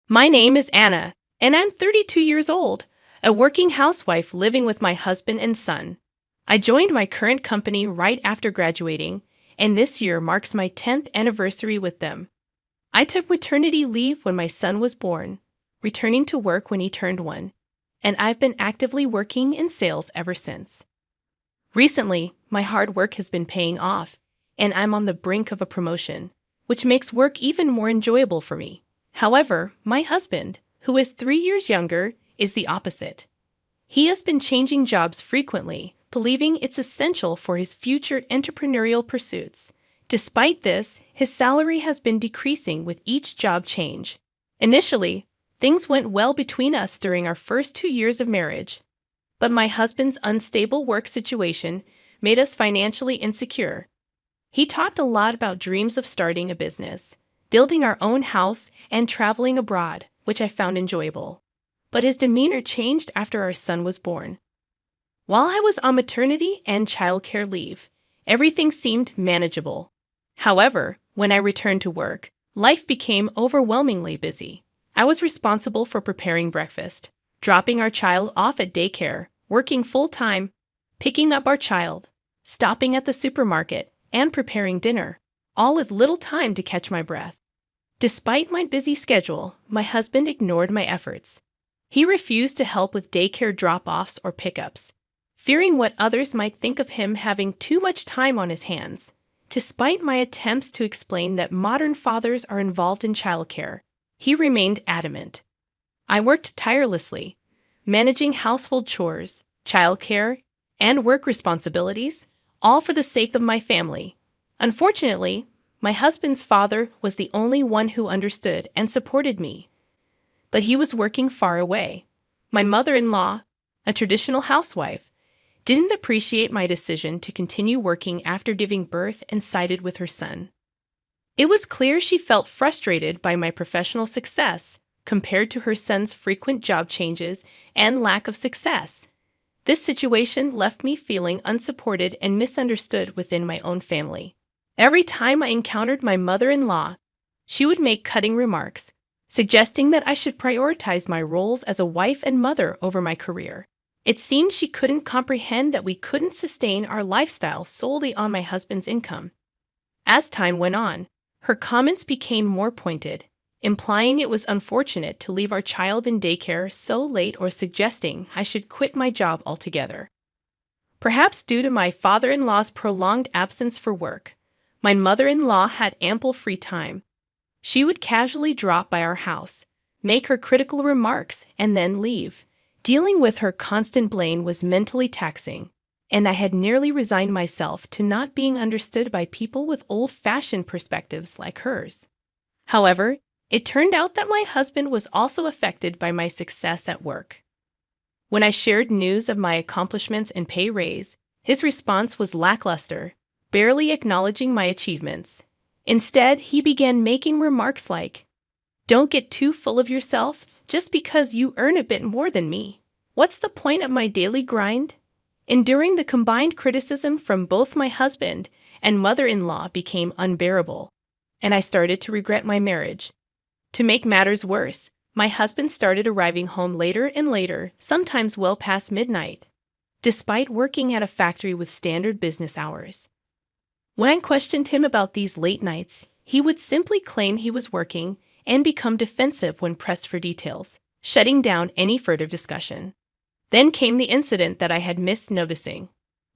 My name is Anna, and I'm 32 years old, a working housewife living with my husband and son. I joined my current company right after graduating, and this year marks my 10th anniversary with them. I took maternity leave when my son was born, returning to work when he turned 1, and I've been actively working in sales ever since. Recently, my hard work has been paying off, and I'm on the brink of a promotion, which makes work even more enjoyable for me. However, my husband, who is 3 years younger, is the opposite. He has been changing jobs frequently, believing it's essential for his future entrepreneurial pursuits. Despite this, his salary has been decreasing with each job change. Initially, things went well between us during our first 2 years of marriage. But my husband's unstable work situation made us financially insecure. He talked a lot about dreams of starting a business, building our own house, and traveling abroad, which I found enjoyable. But his demeanor changed after our son was born. While I was on maternity and childcare leave, everything seemed manageable. However, when I returned to work, life became overwhelmingly busy. I was responsible for preparing breakfast, dropping our child off at daycare, working full-time, picking up our child, stopping at the supermarket, and preparing dinner, all with little time to catch my breath. Despite my busy schedule, my husband ignored my efforts. He refused to help with daycare drop-offs or pickups, fearing what others might think of him having too much time on his hands. Despite my attempts to explain that modern fathers are involved in childcare, he remained adamant. I worked tirelessly, managing household chores, childcare, and work responsibilities, all for the sake of my family. Unfortunately, my husband's father was the only one who understood and supported me. But he was working far away. My mother-in-law, a traditional housewife, didn't appreciate my decision to continue working after giving birth and sided with her son. It was clear she felt frustrated by my professional success compared to her son's frequent job changes and lack of success. This situation left me feeling unsupported and misunderstood within my own family. Every time I encountered my mother-in-law, she would make cutting remarks, suggesting that I should prioritize my roles as a wife and mother over my career. It seemed she couldn't comprehend that we couldn't sustain our lifestyle solely on my husband's income. As time went on, her comments became more pointed, implying it was unfortunate to leave our child in daycare so late or suggesting I should quit my job altogether. Perhaps due to my father-in-law's prolonged absence for work, my mother-in-law had ample free time. She would casually drop by our house, make her critical remarks, and then leave. Dealing with her constant blame was mentally taxing, and I had nearly resigned myself to not being understood by people with old-fashioned perspectives like hers. However, it turned out that my husband was also affected by my success at work. When I shared news of my accomplishments and pay raise, his response was lackluster, barely acknowledging my achievements. Instead, he began making remarks like, "Don't get too full of yourself just because you earn a bit more than me. What's the point of my daily grind?" Enduring the combined criticism from both my husband and mother-in-law became unbearable, and I started to regret my marriage. To make matters worse, my husband started arriving home later and later, sometimes well past midnight, despite working at a factory with standard business hours. When I questioned him about these late nights, he would simply claim he was working and become defensive when pressed for details, shutting down any further discussion. Then came the incident that I had missed noticing.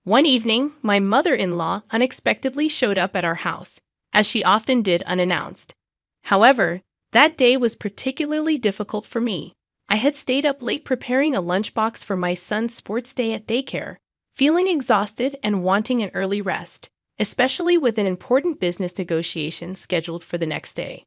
One evening, my mother-in-law unexpectedly showed up at our house, as she often did unannounced. However, that day was particularly difficult for me. I had stayed up late preparing a lunchbox for my son's sports day at daycare, feeling exhausted and wanting an early rest, especially with an important business negotiation scheduled for the next day.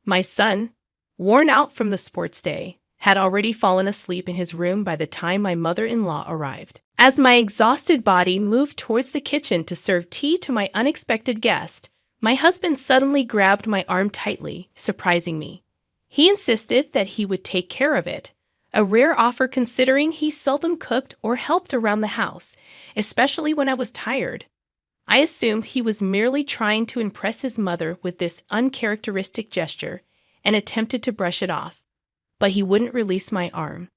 My son, worn out from the sports day, had already fallen asleep in his room by the time my mother-in-law arrived. As my exhausted body moved towards the kitchen to serve tea to my unexpected guest, my husband suddenly grabbed my arm tightly, surprising me. He insisted that he would take care of it, a rare offer considering he seldom cooked or helped around the house, especially when I was tired. I assumed he was merely trying to impress his mother with this uncharacteristic gesture and attempted to brush it off. but he wouldn't release my arm.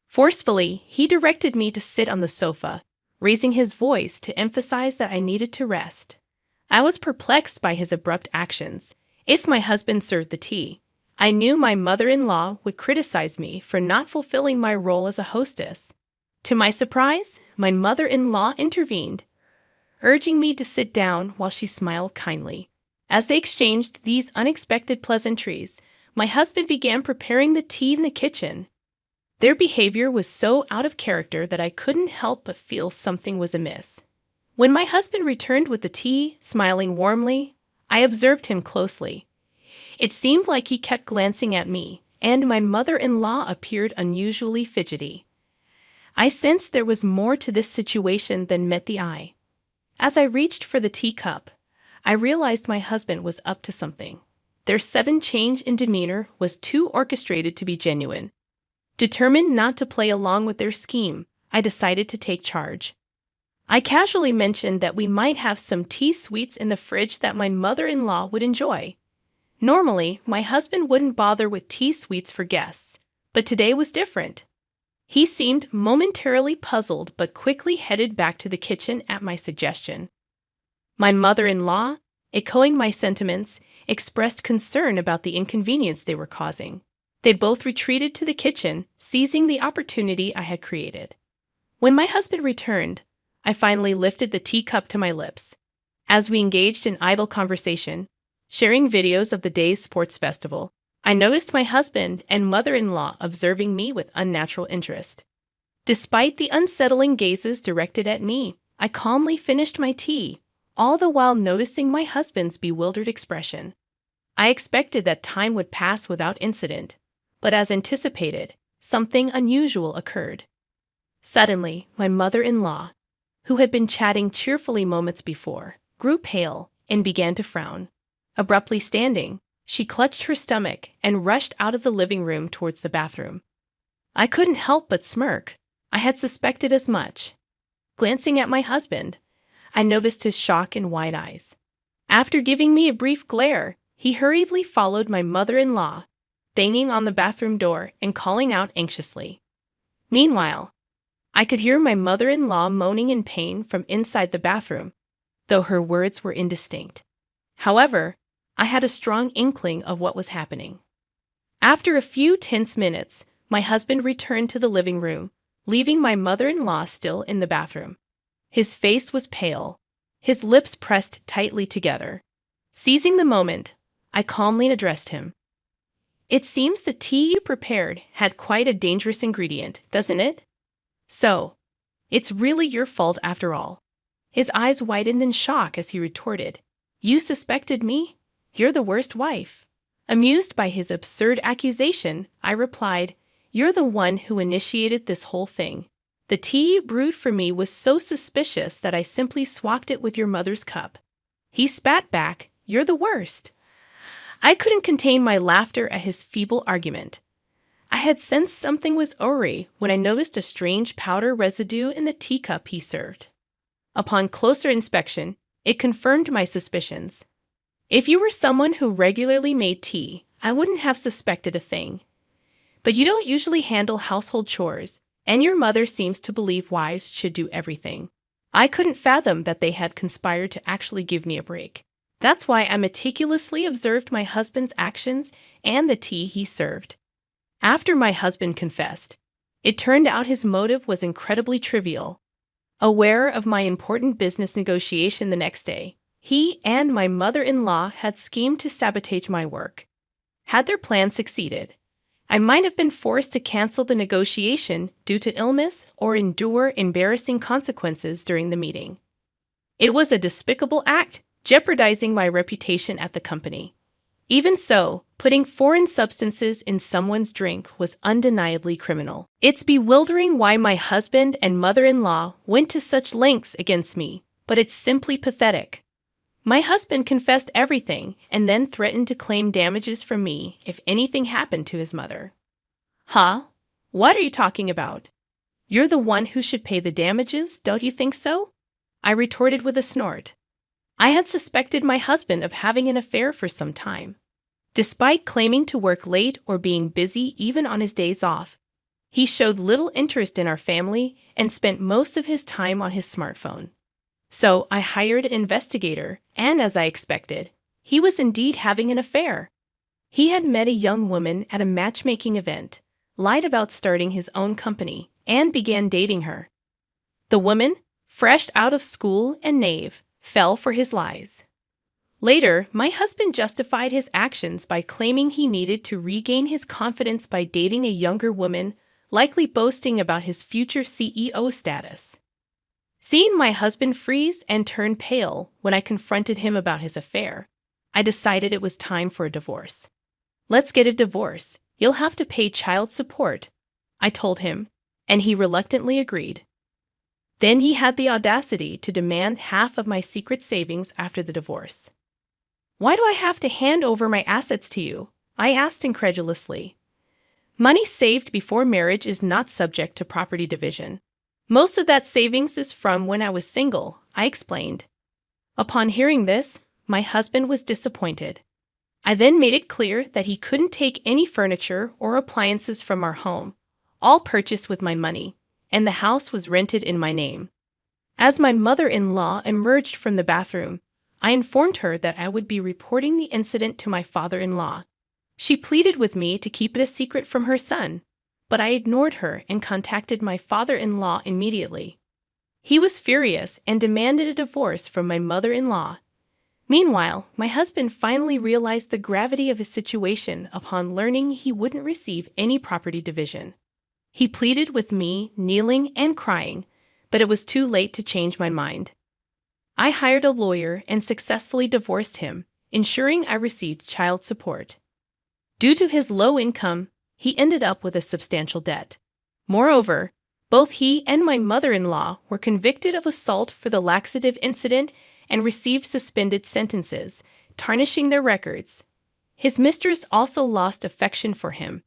Forcefully, he directed me to sit on the sofa, raising his voice to emphasize that I needed to rest. I was perplexed by his abrupt actions. If my husband served the tea, I knew my mother-in-law would criticize me for not fulfilling my role as a hostess. To my surprise, my mother-in-law intervened, urging me to sit down while she smiled kindly. As they exchanged these unexpected pleasantries, my husband began preparing the tea in the kitchen. Their behavior was so out of character that I couldn't help but feel something was amiss. When my husband returned with the tea, smiling warmly, I observed him closely. It seemed like he kept glancing at me, and my mother-in-law appeared unusually fidgety. I sensed there was more to this situation than met the eye. As I reached for the teacup, I realized my husband was up to something. Their sudden change in demeanor was too orchestrated to be genuine. Determined not to play along with their scheme, I decided to take charge. I casually mentioned that we might have some tea sweets in the fridge that my mother-in-law would enjoy. Normally, my husband wouldn't bother with tea sweets for guests, but today was different. He seemed momentarily puzzled but quickly headed back to the kitchen at my suggestion. My mother-in-law, echoing my sentiments, expressed concern about the inconvenience they were causing. They both retreated to the kitchen, seizing the opportunity I had created. When my husband returned, I finally lifted the teacup to my lips. As we engaged in idle conversation, sharing videos of the day's sports festival, I noticed my husband and mother-in-law observing me with unnatural interest. Despite the unsettling gazes directed at me, I calmly finished my tea, all the while noticing my husband's bewildered expression. I expected that time would pass without incident, but as anticipated, something unusual occurred. Suddenly, my mother-in-law, who had been chatting cheerfully moments before, grew pale and began to frown. Abruptly standing, she clutched her stomach and rushed out of the living room towards the bathroom. I couldn't help but smirk. I had suspected as much. Glancing at my husband, I noticed his shock and wide eyes. After giving me a brief glare, he hurriedly followed my mother-in-law, banging on the bathroom door and calling out anxiously. Meanwhile, I could hear my mother-in-law moaning in pain from inside the bathroom, though her words were indistinct. However, I had a strong inkling of what was happening. After a few tense minutes, my husband returned to the living room, leaving my mother-in-law still in the bathroom. His face was pale, his lips pressed tightly together. Seizing the moment, I calmly addressed him. "It seems the tea you prepared had quite a dangerous ingredient, doesn't it? So, it's really your fault after all." His eyes widened in shock as he retorted, "You suspected me? You're the worst wife." Amused by his absurd accusation, I replied, "You're the one who initiated this whole thing. The tea you brewed for me was so suspicious that I simply swapped it with your mother's cup." He spat back, "You're the worst." I couldn't contain my laughter at his feeble argument. I had sensed something was awry when I noticed a strange powder residue in the teacup he served. Upon closer inspection, it confirmed my suspicions. If you were someone who regularly made tea, I wouldn't have suspected a thing. But you don't usually handle household chores, and your mother seems to believe wives should do everything. I couldn't fathom that they had conspired to actually give me a break. That's why I meticulously observed my husband's actions and the tea he served. After my husband confessed, it turned out his motive was incredibly trivial. Aware of my important business negotiation the next day, he and my mother-in-law had schemed to sabotage my work. Had their plan succeeded, I might have been forced to cancel the negotiation due to illness or endure embarrassing consequences during the meeting. It was a despicable act, jeopardizing my reputation at the company. Even so, putting foreign substances in someone's drink was undeniably criminal. It's bewildering why my husband and mother-in-law went to such lengths against me, but it's simply pathetic. My husband confessed everything and then threatened to claim damages from me if anything happened to his mother. Huh? What are you talking about? You're the one who should pay the damages, don't you think so? I retorted with a snort. I had suspected my husband of having an affair for some time. Despite claiming to work late or being busy even on his days off, he showed little interest in our family and spent most of his time on his smartphone. So I hired an investigator, and as I expected, he was indeed having an affair. He had met a young woman at a matchmaking event, lied about starting his own company, and began dating her. The woman, fresh out of school and naive, fell for his lies. Later, my husband justified his actions by claiming he needed to regain his confidence by dating a younger woman, likely boasting about his future CEO status. Seeing my husband freeze and turn pale when I confronted him about his affair, I decided it was time for a divorce. "Let's get a divorce. You'll have to pay child support," I told him, and he reluctantly agreed. Then he had the audacity to demand half of my secret savings after the divorce. "Why do I have to hand over my assets to you?" I asked incredulously. "Money saved before marriage is not subject to property division. Most of that savings is from when I was single," I explained. Upon hearing this, my husband was disappointed. I then made it clear that he couldn't take any furniture or appliances from our home, all purchased with my money, and the house was rented in my name. As my mother-in-law emerged from the bathroom, I informed her that I would be reporting the incident to my father-in-law. She pleaded with me to keep it a secret from her son, but I ignored her and contacted my father-in-law immediately. He was furious and demanded a divorce from my mother-in-law. Meanwhile, my husband finally realized the gravity of his situation upon learning he wouldn't receive any property division. He pleaded with me, kneeling and crying, but it was too late to change my mind. I hired a lawyer and successfully divorced him, ensuring I received child support. Due to his low income, he ended up with a substantial debt. Moreover, both he and my mother-in-law were convicted of assault for the laxative incident and received suspended sentences, tarnishing their records. His mistress also lost affection for him,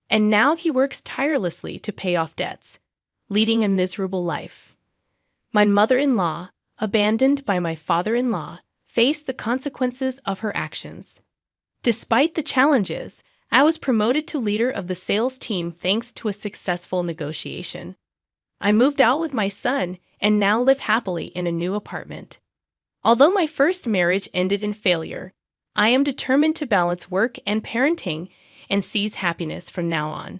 and now he works tirelessly to pay off debts, leading a miserable life. My mother-in-law, abandoned by my father-in-law, faced the consequences of her actions. Despite the challenges, I was promoted to leader of the sales team thanks to a successful negotiation. I moved out with my son and now live happily in a new apartment. Although my first marriage ended in failure, I am determined to balance work and parenting and seize happiness from now on.